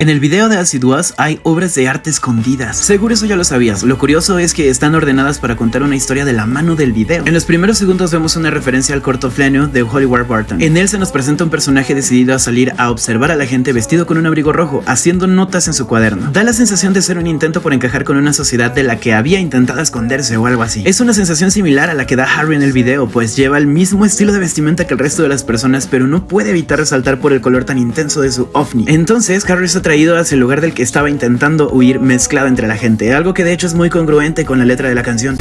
En el video de As It Was hay obras de arte escondidas. Seguro eso ya lo sabías. Lo curioso es que están ordenadas para contar una historia de la mano del video. En los primeros segundos vemos una referencia al corto Flanneau de Hollywood Barton. En él se nos presenta un personaje decidido a salir a observar a la gente vestido con un abrigo rojo, haciendo notas en su cuaderno. Da la sensación de ser un intento por encajar con una sociedad de la que había intentado esconderse o algo así. Es una sensación similar a la que da Harry en el video, pues lleva el mismo estilo de vestimenta que el resto de las personas, pero no puede evitar resaltar por el color tan intenso de su ovni. Entonces Harry se traído hacia el lugar del que estaba intentando huir, mezclado entre la gente, algo que de hecho es muy congruente con la letra de la canción.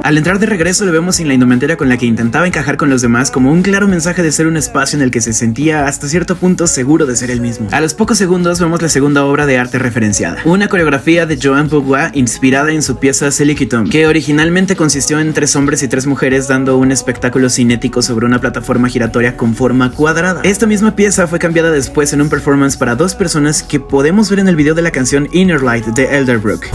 Al entrar de regreso lo vemos sin la indumentaria con la que intentaba encajar con los demás, como un claro mensaje de ser un espacio en el que se sentía hasta cierto punto seguro de ser él mismo. A los pocos segundos vemos la segunda obra de arte referenciada, una coreografía de Joan Bourgois inspirada en su pieza Silly Kitten, que originalmente consistió en 3 hombres y 3 mujeres dando un espectáculo cinético sobre una plataforma giratoria con forma cuadrada. Esta misma pieza fue cambiada después en un performance para 2 personas que podemos ver en el video de la canción Inner Light de Elderbrook.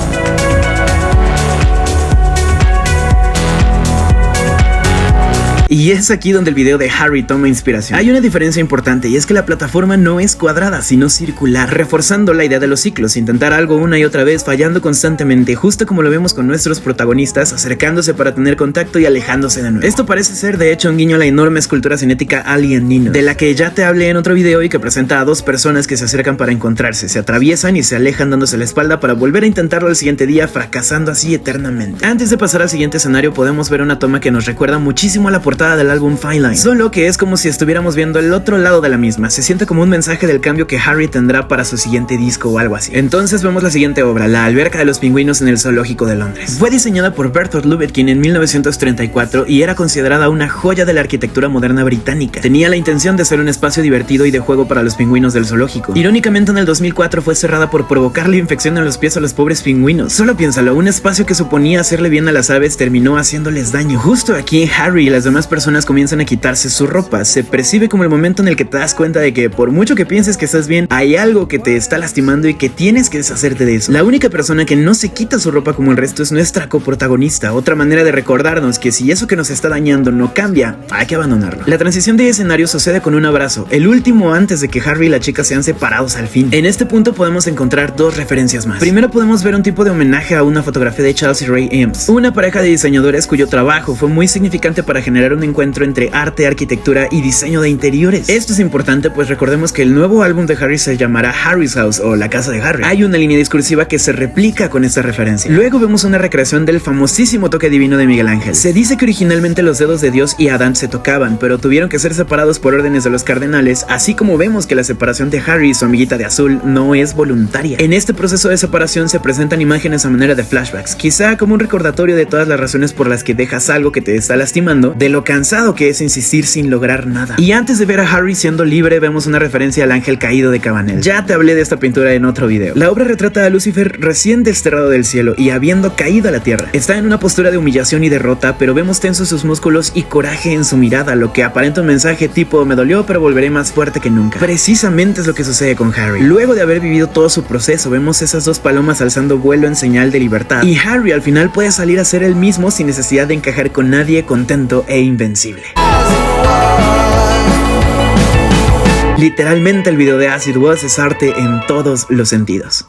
Y es aquí donde el video de Harry toma inspiración. Hay una diferencia importante y es que la plataforma no es cuadrada sino circular, reforzando la idea de los ciclos, intentar algo una y otra vez, fallando constantemente, justo como lo vemos con nuestros protagonistas, acercándose para tener contacto y alejándose de nuevo. Esto parece ser de hecho un guiño a la enorme escultura cinética Alien Nino, de la que ya te hablé en otro video y que presenta a 2 personas que se acercan para encontrarse, se atraviesan y se alejan dándose la espalda para volver a intentarlo al siguiente día, fracasando así eternamente. Antes de pasar al siguiente escenario podemos ver una toma que nos recuerda muchísimo a la portada del álbum Fine Line, solo que es como si estuviéramos viendo el otro lado de la misma. Se siente como un mensaje del cambio que Harry tendrá para su siguiente disco o algo así. Entonces vemos la siguiente obra, La alberca de los pingüinos en el zoológico de Londres. Fue diseñada por Bertolt Lubetkin en 1934 y era considerada una joya de la arquitectura moderna británica. Tenía la intención de ser un espacio divertido y de juego para los pingüinos del zoológico. Irónicamente, en el 2004 fue cerrada por provocarle infección en los pies a los pobres pingüinos. Solo piénsalo, un espacio que suponía hacerle bien a las aves terminó haciéndoles daño. Justo aquí Harry y las demás personas comienzan a quitarse su ropa. Se percibe como el momento en el que te das cuenta de que por mucho que pienses que estás bien, hay algo que te está lastimando y que tienes que deshacerte de eso. La única persona que no se quita su ropa como el resto es nuestra coprotagonista, otra manera de recordarnos que si eso que nos está dañando no cambia, hay que abandonarlo. La transición de escenario sucede con un abrazo, el último antes de que Harry y la chica sean separados al fin. En este punto podemos encontrar 2 referencias más. Primero podemos ver un tipo de homenaje a una fotografía de Charles y Ray Eames, una pareja de diseñadores cuyo trabajo fue muy significante para generar un encuentro entre arte, arquitectura y diseño de interiores. Esto es importante, pues recordemos que el nuevo álbum de Harry se llamará Harry's House o La Casa de Harry. Hay una línea discursiva que se replica con esta referencia. Luego vemos una recreación del famosísimo toque divino de Miguel Ángel. Se dice que originalmente los dedos de Dios y Adán se tocaban, pero tuvieron que ser separados por órdenes de los cardenales, así como vemos que la separación de Harry y su amiguita de azul no es voluntaria. En este proceso de separación se presentan imágenes a manera de flashbacks, quizá como un recordatorio de todas las razones por las que dejas algo que te está lastimando, de lo cansado que es insistir sin lograr nada. Y antes de ver a Harry siendo libre, vemos una referencia al ángel caído de Cabanel. Ya te hablé de esta pintura en otro video. La obra retrata a Lucifer recién desterrado del cielo y habiendo caído a la tierra. Está en una postura de humillación y derrota, pero vemos tensos sus músculos y coraje en su mirada, lo que aparenta un mensaje tipo me dolió pero volveré más fuerte que nunca. Precisamente es lo que sucede con Harry. Luego de haber vivido todo su proceso, vemos esas 2 palomas alzando vuelo en señal de libertad y Harry al final puede salir a ser él mismo sin necesidad de encajar con nadie, contento e invencible. Literalmente el video de As It Was es arte en todos los sentidos.